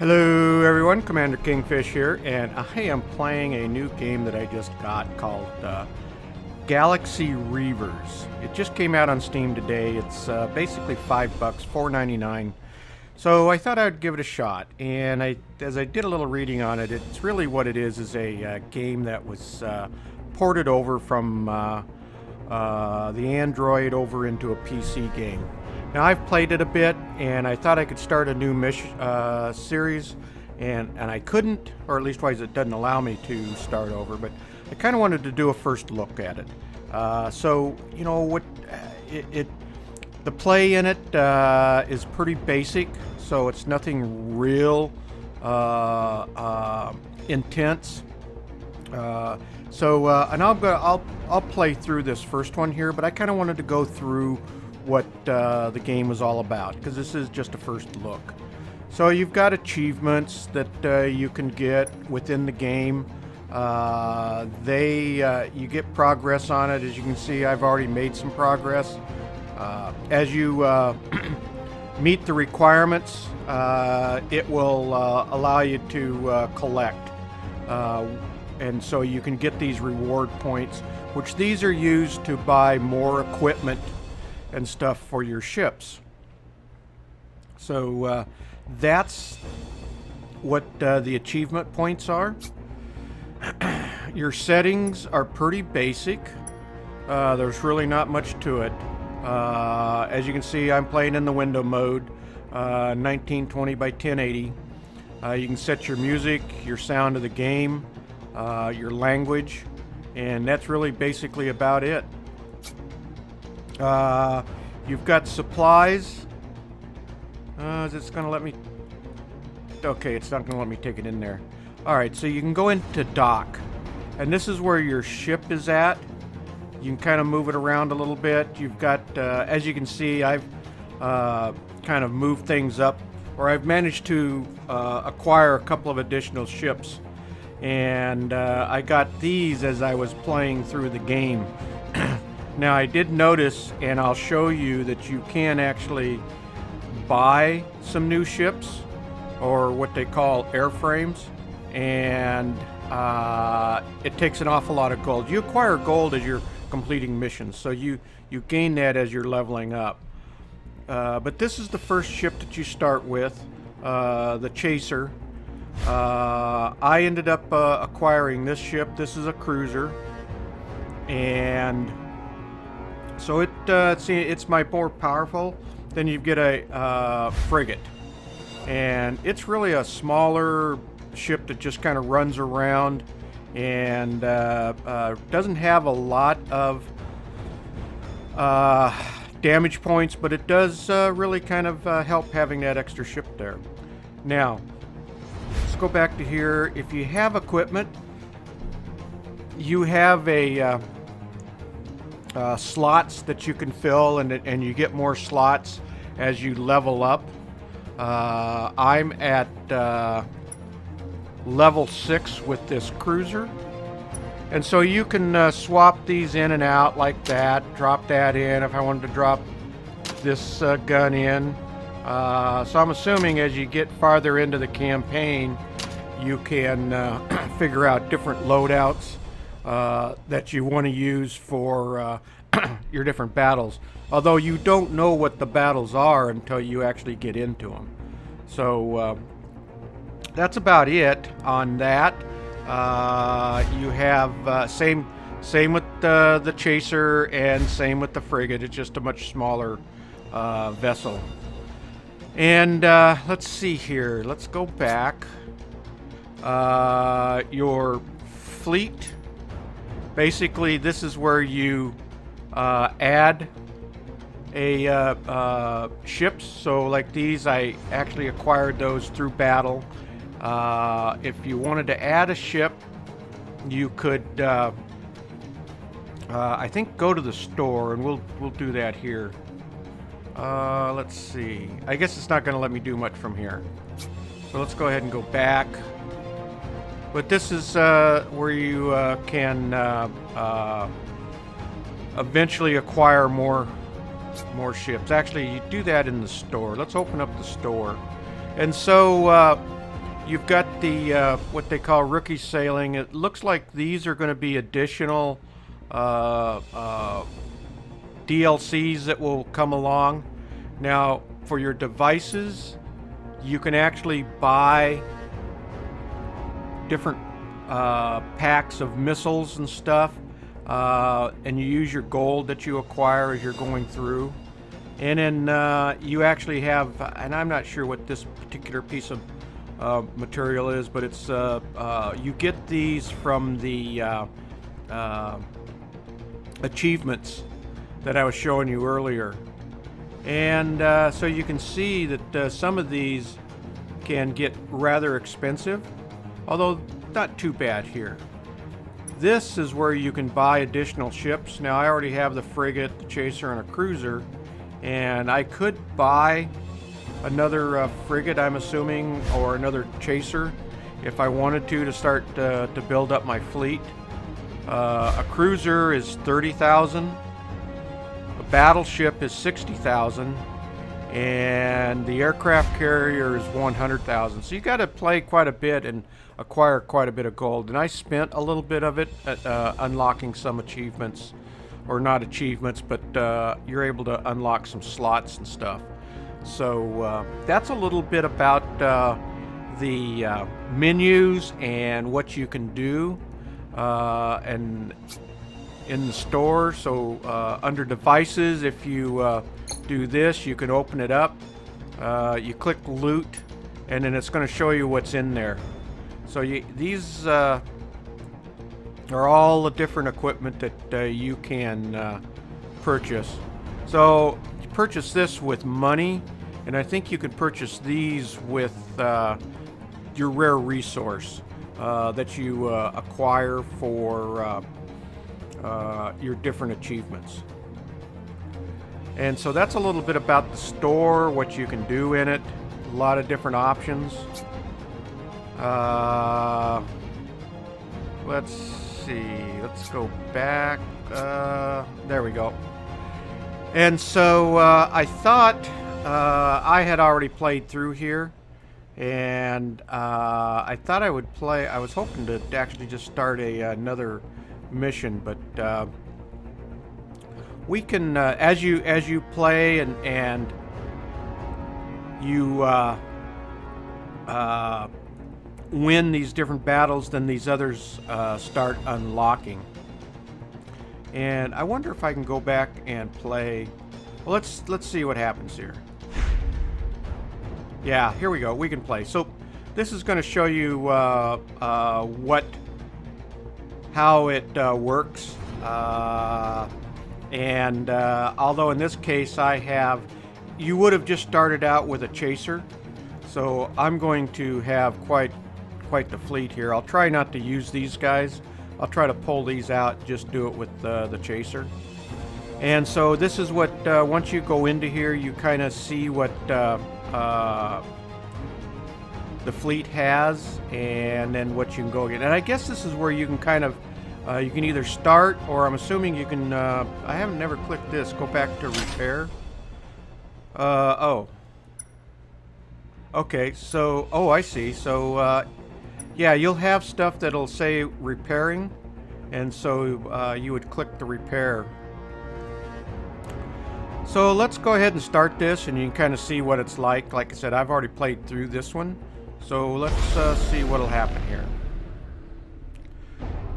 Hello everyone, Commander Kingfish here, and I am playing a new game that I just got called Galaxy Reavers. It just came out on Steam today. It's basically $5, $4.99. So I thought I'd give it a shot, and as I did a little reading on it, it's really what it is a game that was ported over from the Android over into a PC game. Now I've played it a bit, and I thought I could start a new series, and I couldn't, or at least wise it doesn't allow me to start over. But I kind of wanted to do a first look at it. So you know what, the play in it is pretty basic, so it's nothing real intense. And I'll play through this first one here, but I kind of wanted to go through what the game was all about, because this is just a first look. So you've got achievements that you can get within the game. You get progress on it. As you can see, I've already made some progress. As you meet the requirements, it will allow you to collect. And so you can get these reward points, which these are used to buy more equipment and stuff for your ships. So that's what the achievement points are. Your settings are pretty basic. There's really not much to it. As you can see, I'm playing in the window mode, 1920 by 1080. You can set your music, your sound of the game, your language, and that's really basically about it. You've got supplies. Is this going to let me? Okay, it's not going to let me take it in there. Alright, so you can go into dock, and this is where your ship is at. You can kind of move it around a little bit. You've got, as you can see, I've kind of moved things up, or I've managed to acquire a couple of additional ships. And I got these as I was playing through the game. Now I did notice, and I'll show you, that you can actually buy some new ships, or what they call airframes, and it takes an awful lot of gold. You acquire gold as you're completing missions, so you gain that as you're leveling up. But this is the first ship that you start with, the Chaser. I ended up acquiring this ship. This is a cruiser, and so it's my more powerful. Then you get a frigate, and it's really a smaller ship that just kind of runs around and doesn't have a lot of damage points, but it does really kind of help having that extra ship there. Now let's go back to here. If you have equipment, you have a slots that you can fill, and you get more slots as you level up. I'm at level 6 with this cruiser, and so you can swap these in and out like that. Drop that in if I wanted to drop this gun in. So I'm assuming as you get farther into the campaign, you can figure out different loadouts that you want to use for your different battles. Although you don't know what the battles are until you actually get into them. So that's about it on that. You have same with the Chaser, and same with the frigate. It's just a much smaller vessel. And let's see here. Let's go back. Your fleet. Basically, this is where you add a ships. So like these, I actually acquired those through battle. If you wanted to add a ship, you could I think go to the store, and we'll do that here. Let's see. I guess it's not going to let me do much from here. So let's go ahead and go back. But this is where you can eventually acquire more ships. Actually, you do that in the store. Let's open up the store. And so You've got the what they call rookie sailing. It looks like these are going to be additional DLCs that will come along. Now, for your devices, you can actually buy different packs of missiles and stuff, and you use your gold that you acquire as you're going through. And then you actually have, and I'm not sure what this particular piece of material is, but it's you get these from the achievements that I was showing you earlier. And so you can see that some of these can get rather expensive, although not too bad here. This is where you can buy additional ships. Now, I already have the frigate, the chaser, and a cruiser, and I could buy another frigate, I'm assuming, or another chaser if I wanted to start to build up my fleet. A cruiser is 30,000. A battleship is 60,000, and the aircraft carrier is 100,000. So you got to play quite a bit and acquire quite a bit of gold. And I spent a little bit of it at, unlocking some achievements, or not achievements, but you're able to unlock some slots and stuff. So that's a little bit about the menus and what you can do, and in the store. So under devices, if you do this, you can open it up. You click loot, and then it's going to show you what's in there. So these are all the different equipment that you can purchase. So you purchase this with money, and I think you can purchase these with your rare resource that you acquire for your different achievements. And so that's a little bit about the store, what you can do in it, a lot of different options. Let's see, let's go back. There we go. And so I thought I had already played through here, and I thought I would play. I was hoping to actually just start another mission, but we can as you play and you win these different battles, then these others start unlocking. And I wonder if I can go back and play. Well, let's see what happens here. Yeah, here we go. We can play. So this is going to show you how it works. And although in this case you would have just started out with a chaser, so I'm going to have quite the fleet here. I'll try not to use these guys. I'll try to pull these out, just do it with the chaser. And so this is what, once you go into here, you kind of see what the fleet has, and then what you can go get. And I guess this is where you can kind of, you can either start, or I'm assuming you can, I haven't never clicked this, go back to repair. Oh. Okay, so, oh, I see. So, yeah, you'll have stuff that'll say repairing, and so you would click the repair. So let's go ahead and start this, and you can kind of see what it's like. Like I said, I've already played through this one, so let's see what'll happen here.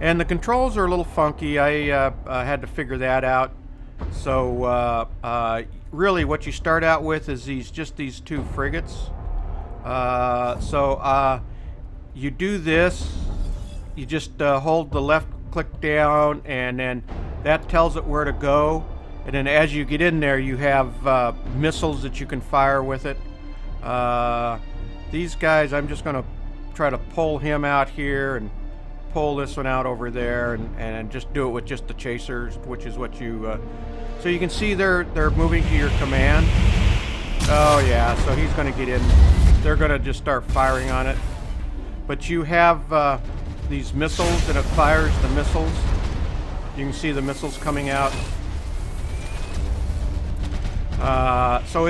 And the controls are a little funky. I had to figure that out. So really what you start out with is just these two frigates. You do this, you just hold the left click down, and then that tells it where to go. And then as you get in there, you have missiles that you can fire with it. These guys, I'm just going to try to pull him out here and pull this one out over there, and just do it with just the chasers, which is what you... so you can see they're moving to your command. Oh yeah, so he's going to get in. They're going to just start firing on it. But you have these missiles, and it fires the missiles. You can see the missiles coming out. So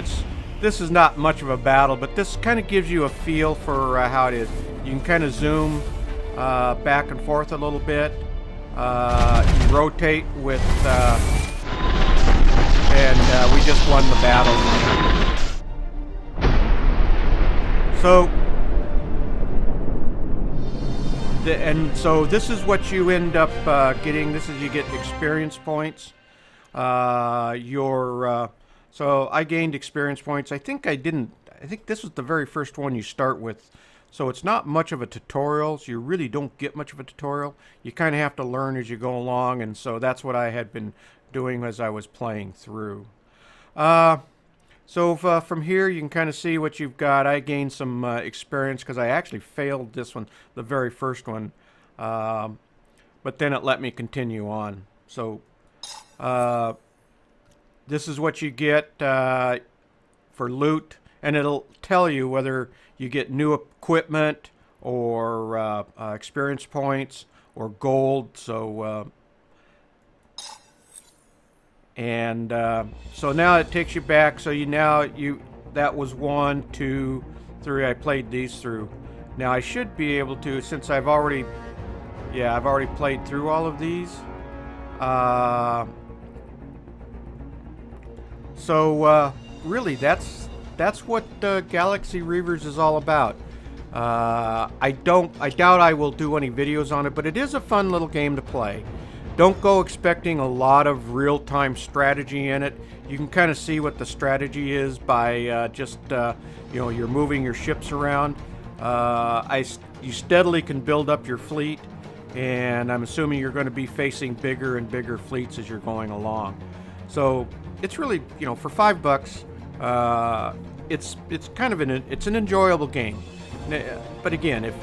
this is not much of a battle, but this kind of gives you a feel for how it is. You can kind of zoom back and forth a little bit. You rotate with, and we just won the battle. So, so this is what you end up getting. This is, you get experience points. So I gained experience points. I think this was the very first one you start with. So it's not much of a tutorial. So you really don't get much of a tutorial. You kind of have to learn as you go along. And so that's what I had been doing as I was playing through. So from here you can kind of see what you've got. I gained some experience because I actually failed this one, the very first one. But then it let me continue on. So this is what you get for loot, and it'll tell you whether you get new equipment or experience points or gold. So so now it takes you back. So that was 1, 2, 3. I played these through. Now I should be able to, since I've already played through all of these. So really, that's what Galaxy Reavers is all about. I doubt I will do any videos on it, but it is a fun little game to play. Don't go expecting a lot of real-time strategy in it. You can kind of see what the strategy is by you're moving your ships around. You steadily can build up your fleet, and I'm assuming you're going to be facing bigger and bigger fleets as you're going along. So it's really, for $5, it's kind of an enjoyable game. But again, if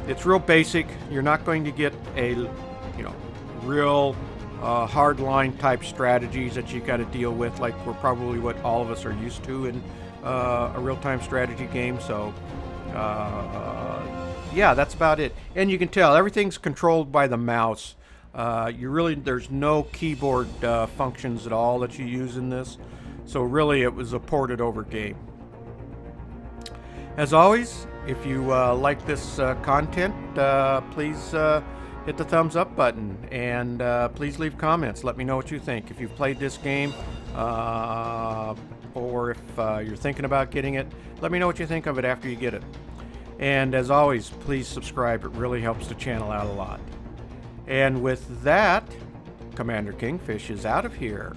it's real basic, you're not going to get a real hardline type strategies that you got to deal with, like probably what all of us are used to in a real-time strategy game. So yeah, that's about it. And you can tell everything's controlled by the mouse. There's no keyboard functions at all that you use in this. So really, it was a ported over game. As always, if you like this content, please hit the thumbs up button, and please leave comments. Let me know what you think. If you've played this game, or if you're thinking about getting it, let me know what you think of it after you get it. And as always, please subscribe. It really helps the channel out a lot. And with that, Commander Kingfish is out of here.